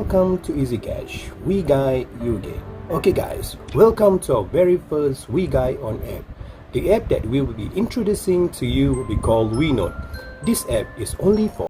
welcome to Easy Cash. We Guide, You Gain. Okay guys, welcome to our very first We Guide on app. The app that we will be introducing to you will be called WeNote. This app is only for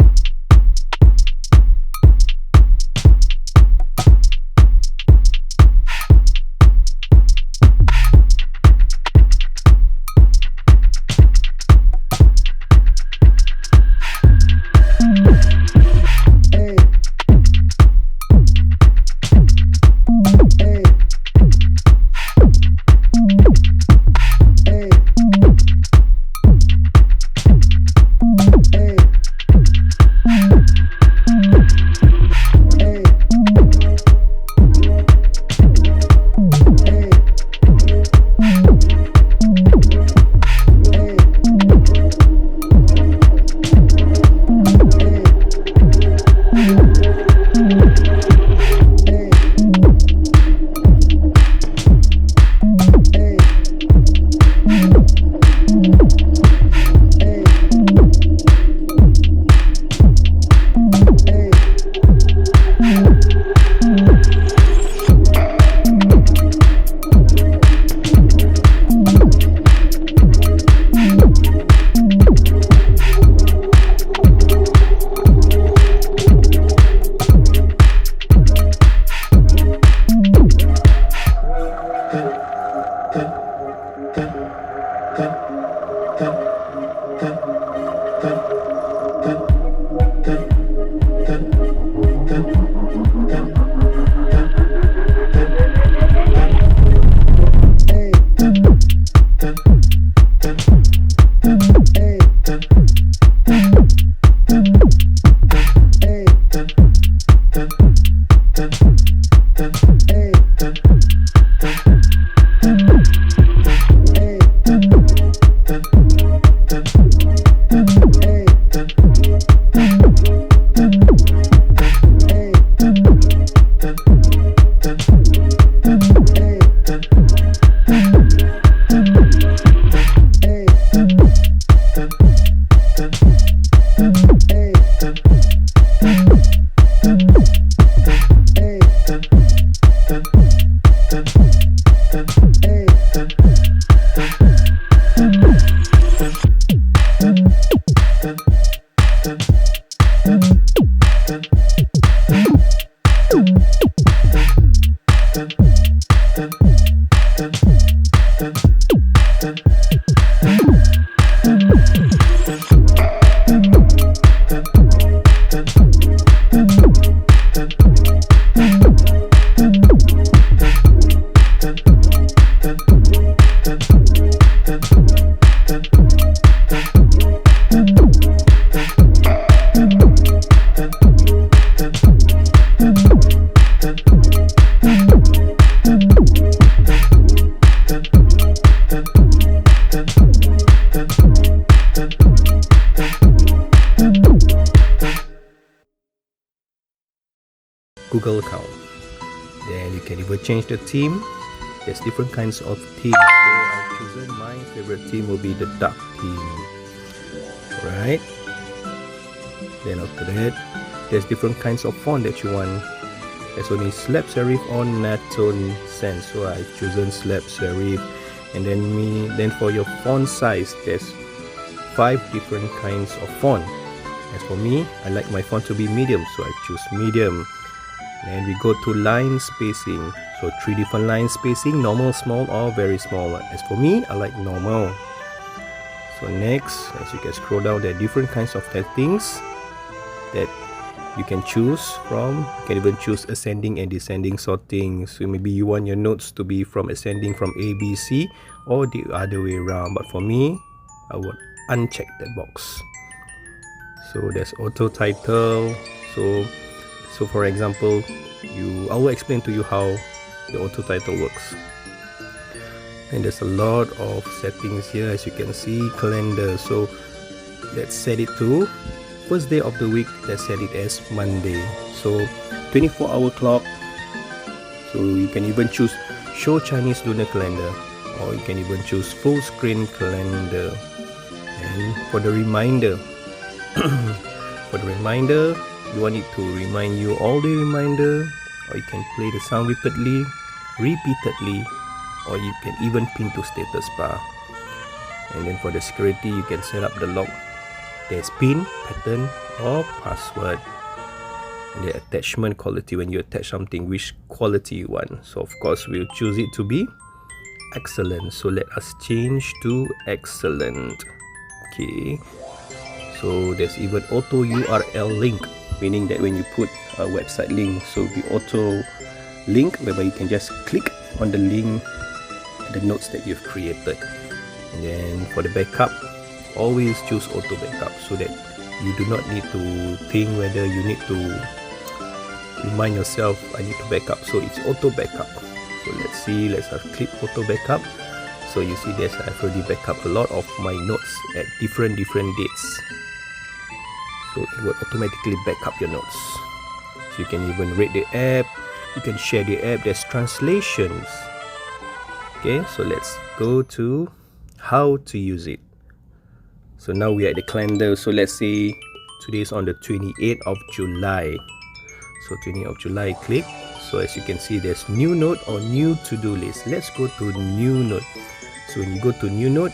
Google account. Then you can even change the theme. There's different kinds of themes. So I've chosen my favorite theme will be the dark theme. Alright. Then after that, there's different kinds of font that you want. There's only slab serif or Natone sans. So I've chosen slab serif. And then for your font size, there's 5 different kinds of font. As for me, I like my font to be medium, so I choose medium. And we go to line spacing. So 3 different line spacing, normal, small or very small. As for me, I like normal. So next, as you can scroll down, there are different kinds of settings that you can choose from. You can even choose ascending and descending sorting. So maybe you want your notes to be from ascending from A, B, C, or the other way around. But for me, I would uncheck that box. So there's auto title. So for example, I will explain to you how the auto title works. And there's a lot of settings here, as you can see. Calendar, so let's set it to first day of the week. Let's set it as Monday. So 24-hour clock. So you can even choose show Chinese lunar calendar, or you can even choose full screen calendar. And for the reminder you want it to remind you all the reminder, or you can play the sound repeatedly, or you can even pin to status bar. And then for the security, you can set up the lock. There's pin, pattern, or password. And the attachment quality, when you attach something, which quality you want. So of course we'll choose it to be excellent. So let us change to excellent. Okay, so there's even auto URL link, meaning that when you put a website link, so the auto link whereby you can just click on the link, the notes that you've created. And then for the backup, always choose auto backup so that you do not need to think whether you need to remind yourself I need to backup. So it's auto backup. So let's see, let's click auto backup. So you see there's I've already backup a lot of my notes at different dates. So it will automatically backup your notes. So you can even rate the app, you can share the app, there's translations. Okay, so let's go to how to use it. So now we are at the calendar. So let's say today is on the 28th of July. So 28th of July, click. So as you can see, there's new note or new to-do list. Let's go to new note. So when you go to new note,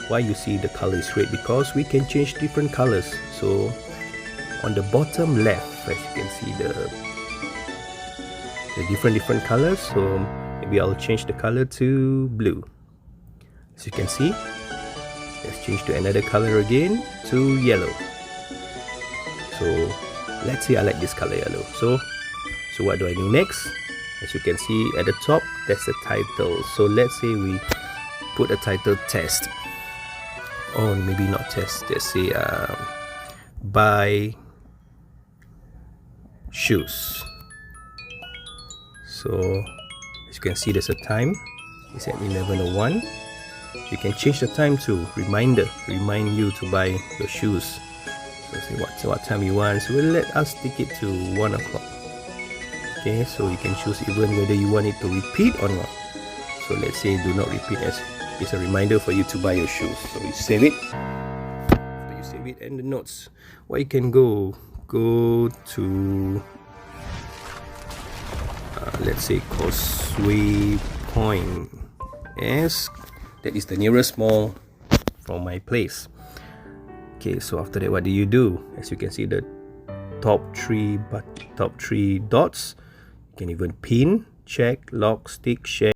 why you see the color is red? Because we can change different colors. So on the bottom left, as you can see the different colors. So maybe I'll change the color to blue. As you can see, let's change to another color again, to yellow. So let's say I like this color yellow. So what do I do next? As you can see at the top, that's the title. So let's say we put a title test, or maybe not test, let's say buy shoes. So as you can see, there's a time, it's at 11:01. You can change the time to remind you to buy your shoes. So say what time you want. So we'll let us stick it to 1 o'clock. Okay, so you can choose even whether you want it to repeat or not. So let's say do not repeat, as it's a reminder for you to buy your shoes. So you save it. After you save it, and the notes, what you can go to let's say Causeway Point, as that is the nearest mall from my place. Okay, so after that, what do you do? As you can see, the top three dots. You can even pin, check, lock, stick, share.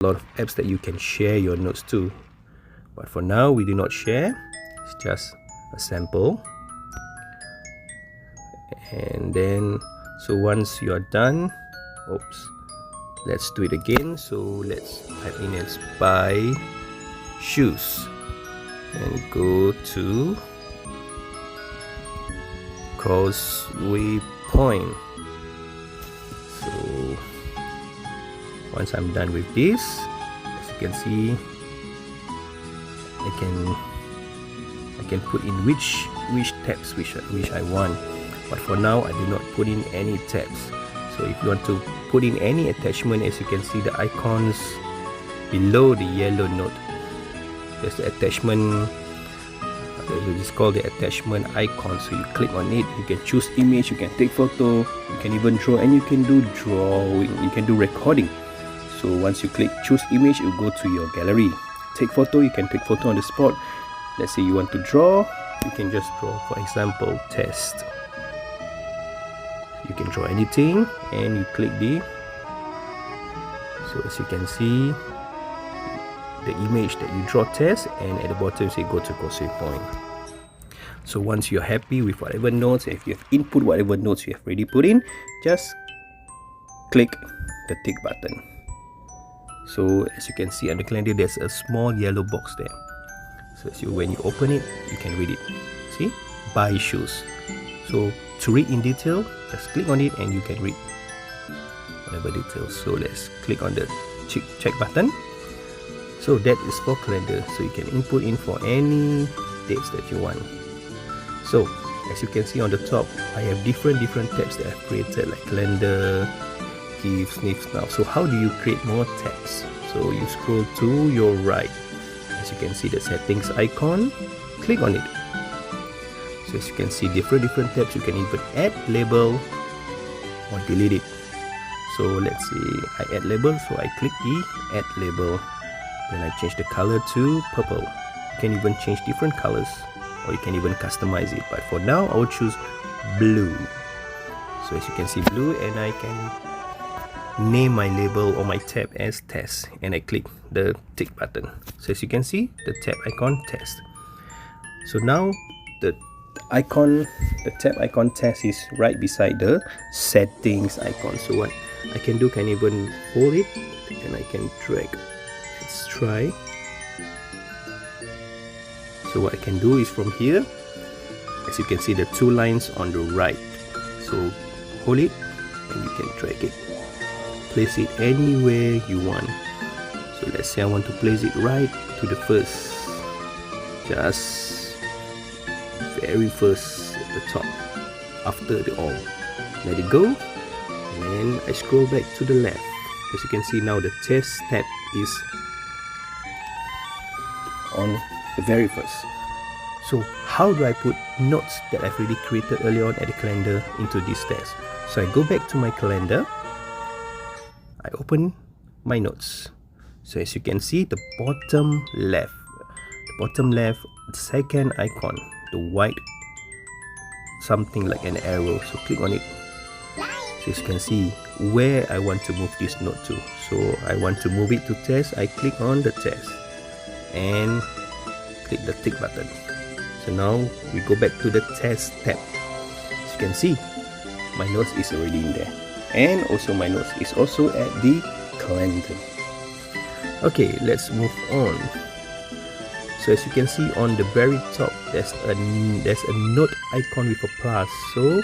A lot of apps that you can share your notes to, but for now we do not share. It's just a sample. And then so once you are done, let's do it again. So let's type in as buy shoes and go to Causeway Point. So once I'm done with this, as you can see, I can put in which tabs which I want, but for now I do not put in any tabs. So if you want to put in any attachment, as you can see the icons below the yellow note, there's the attachment. It's called the attachment icon. So you click on it, you can choose image, you can take photo, you can even draw, and you can do drawing, you can do recording. So once you click choose image, it will go to your gallery. Take photo, you can take photo on the spot. Let's say you want to draw, you can just draw, for example, test. You can draw anything and you click the, so as you can see, the image that you draw test, and at the bottom say go to causeway point. So once you're happy with whatever notes, if you have input whatever notes you have already put in, just click the tick button. So as you can see on the calendar, there's a small yellow box there. So when you open it, you can read it. See, buy shoes. So to read in detail, just click on it and you can read whatever details. So let's click on the check button. So that is for calendar. So you can input in for any dates that you want. So as you can see on the top, I have different tabs that I've created, like calendar, gifts, snips now. So how do you create more tabs? So you scroll to your right. As you can see the settings icon, click on it. So as you can see different tabs, you can even add label or delete it. So let's say I add label, so I click the add label. Then I change the color to purple. You can even change different colors, or you can even customize it, but for now I will choose blue. So as you can see blue, and I can name my label or my tab as test, and I click the tick button. So as you can see the tab icon test. So now the tab icon test is right beside the settings icon. So what I can do, can even hold it and I can drag. Let's try. So what I can do is from here, as you can see the two lines on the right. So hold it and you can drag it. Place it anywhere you want. So let's say I want to place it right to the first, just very first at the top, after the all. Let it go, and then I scroll back to the left. As you can see now the test tab is on the very first. So how do I put notes that I've already created earlier on at the calendar into this test? So I go back to my calendar, I open my notes. So as you can see the bottom left, the second icon, the white something like an arrow, so click on it. So as you can see where I want to move this note to. So I want to move it to test, I click on the test and click the tick button. So now we go back to the test tab. As you can see my notes is already in there, and also my notes is also at the calendar. Okay, let's move on. So as you can see on the very top, there's a note icon with a plus. So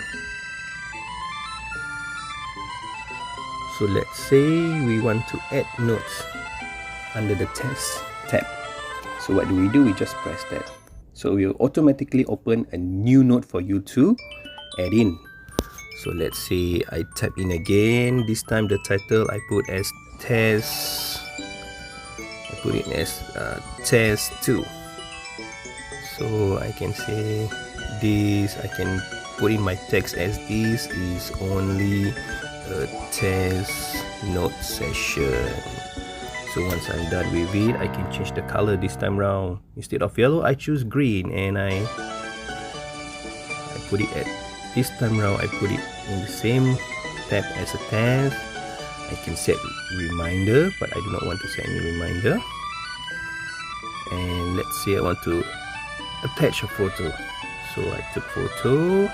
let's say we want to add notes under the test tab. So what do? We just press that. So it will automatically open a new note for you to add in. So let's say I type in again. This time the title I put as test. I put it as test 2. So I can say this. I can put in my text as this is only a test note session. So once I'm done with it, I can change the color this time round. Instead of yellow, I choose green, and I put it at this time round. I put it in the same tab as a test. I can set reminder, but I do not want to set any reminder. And let's say I want to attach a photo. So I took photo.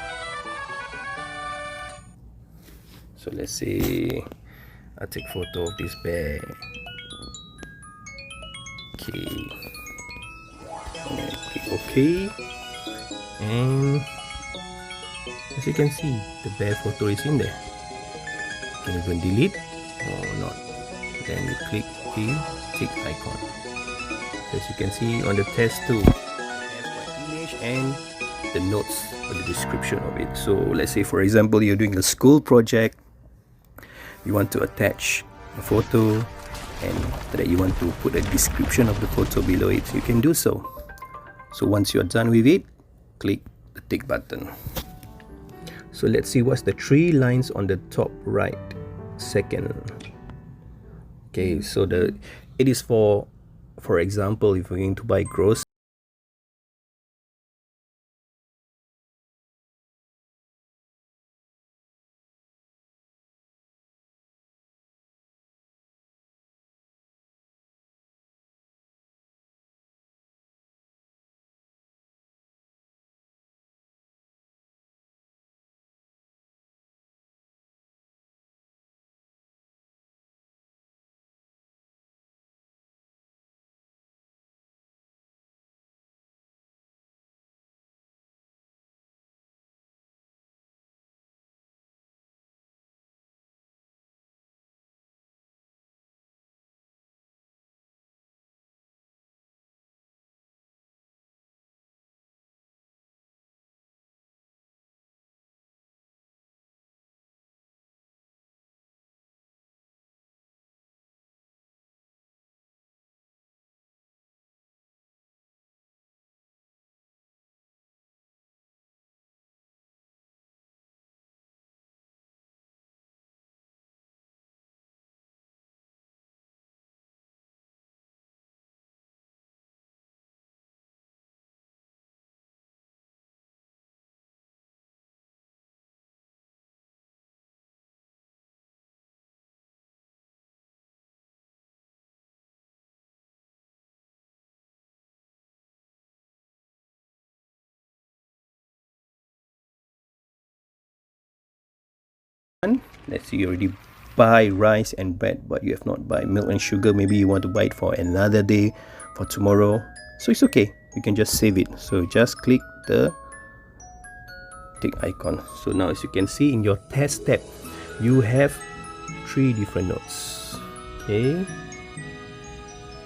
So let's say I take photo of this bag. Okay. And then click OK. And as you can see, the bear photo is in there. You can even delete or not. Then you click the tick icon. So as you can see on the test 2, I have my image and the notes or the description of it. So let's say for example you're doing a school project, you want to attach a photo, and after that you want to put a description of the photo below it, you can do so. So once you're done with it, click the tick button. So let's see what's the 3 lines on the top right second. Okay, so it is for example, if we're going to buy groceries. Let's say you already buy rice and bread, but you have not buy milk and sugar. Maybe you want to buy it for another day, for tomorrow. So it's okay, you can just save it. So just click the tick icon. So now as you can see in your test tab, you have 3 different notes. Okay,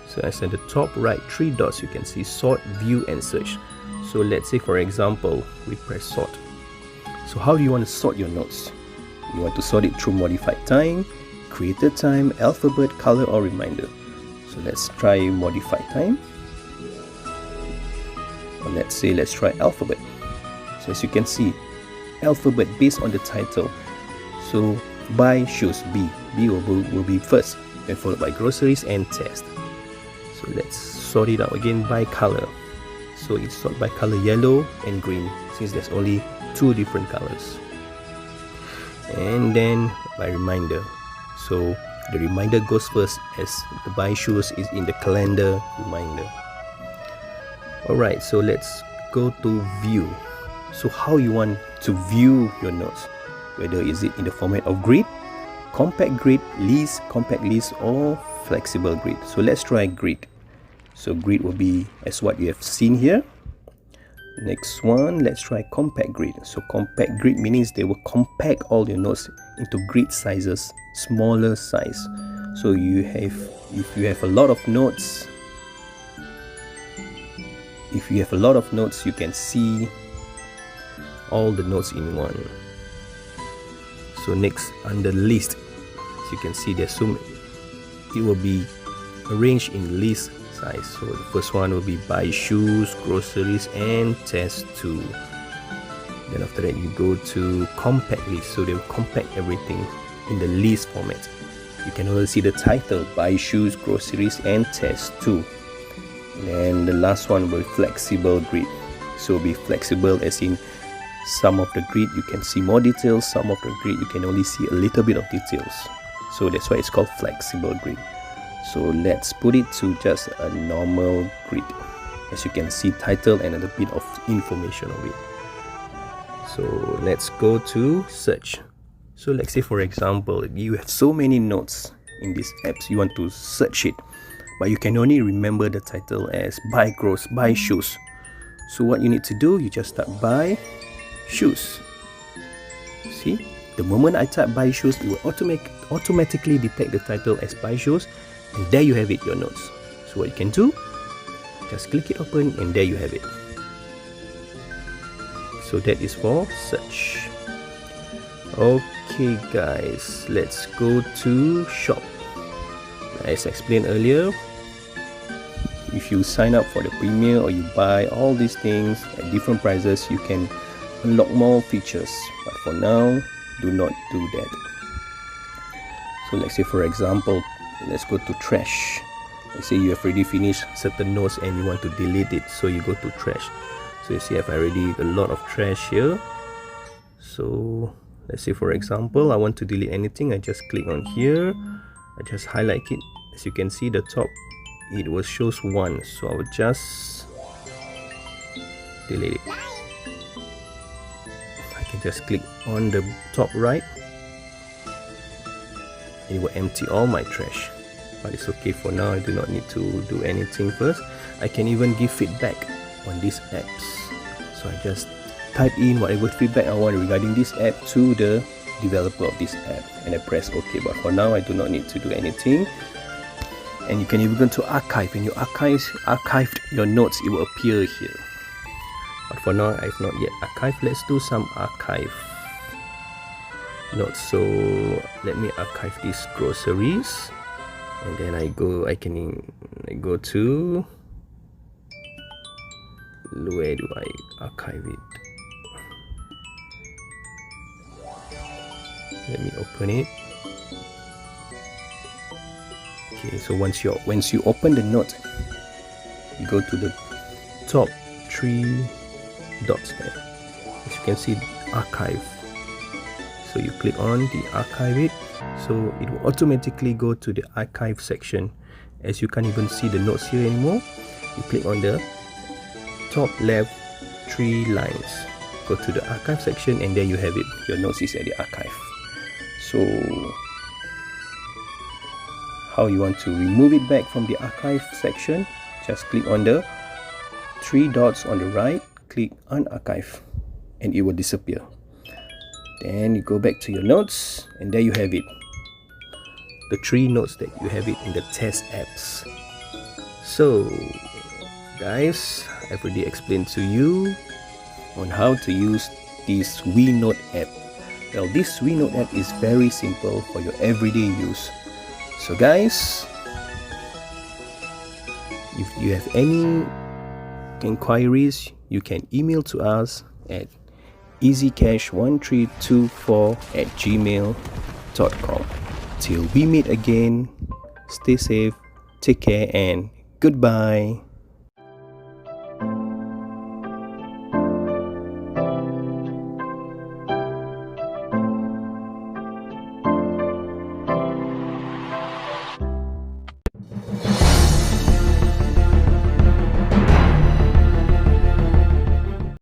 so as at the top right 3 dots, you can see sort, view and search. So let's say for example we press sort. So how do you want to sort your notes? You want to sort it through modified time, created time, alphabet, color or reminder. So let's try modified time, or let's try alphabet. So as you can see, alphabet based on the title. So buy shoes, B will be first, then followed by groceries and test. So let's sort it out again by color. So it's sorted by color yellow and green, since there's only 2 different colors. And then by reminder, so the reminder goes first, as the buy shoes is in the calendar reminder. Alright, so let's go to view. So how you want to view your notes, whether is it in the format of grid, compact grid, list, compact list or flexible grid. So let's try grid. So grid will be as what you have seen here. Next one, let's try compact grid. So compact grid means they will compact all your notes into grid sizes, smaller size. So if you have a lot of notes, you can see all the notes in one. So next, under list, as you can see there's so many, it will be arranged in list size. So the first one will be buy shoes, groceries and test 2. Then after that you go to compact list, so they will compact everything in the list format. You can also see the title, buy shoes, groceries and test 2. And the last one will be flexible grid. So be flexible as in some of the grid you can see more details, some of the grid you can only see a little bit of details. So that's why it's called flexible grid. So let's put it to just a normal grid. As you can see, title and a bit of information of it. So let's go to search. So let's say for example, you have so many notes in these apps, you want to search it, but you can only remember the title as buy groceries, buy shoes. So what you need to do, you just type buy shoes. See, the moment I type buy shoes, it will automatically detect the title as buy shoes, And there you have it, your notes. So what you can do, just click it open and there you have it. So that is for search. Okay guys, let's go to shop. As explained earlier, if you sign up for the premier or you buy all these things at different prices, you can unlock more features. But for now, do not do that. So let's say for example, let's go to trash. Let's say you have already finished certain notes and you want to delete it, so you go to trash. So you see I have already a lot of trash here. So let's say for example, I want to delete anything, I just click on here, I just highlight it. As you can see, the top, it was shows 1, so I will just delete it. I can just click on the top right, it will empty all my trash. But it's okay for now, I do not need to do anything first. I can even give feedback on these apps. So I just type in whatever feedback I want regarding this app to the developer of this app and I press OK. But for now, I do not need to do anything. And you can even go to archive. When you archived your notes, it will appear here. But for now, I've not yet archived. Let's do some archive notes. So let me archive these groceries. And then I go to, where do I archive it? Let me open it. Okay, so once you open the note, you go to the top 3 dots there. As you can see, archive. So you click on the archive it. So it will automatically go to the archive section. As you can't even see the notes here anymore, you click on the top left 3 lines, go to the archive section, and there you have it. Your notes is at the archive. So how you want to remove it back from the archive section, just click on the 3 dots on the right, click unarchive, and it will disappear. Then you go back to your notes, and there you have it. The 3 notes that you have it in the test apps. So guys, I've already explained to you on how to use this WeNote app. Well, this WeNote app is very simple for your everyday use. So guys, if you have any inquiries, you can email to us at easycash1324@gmail.com. Till we meet again, stay safe, take care, and goodbye.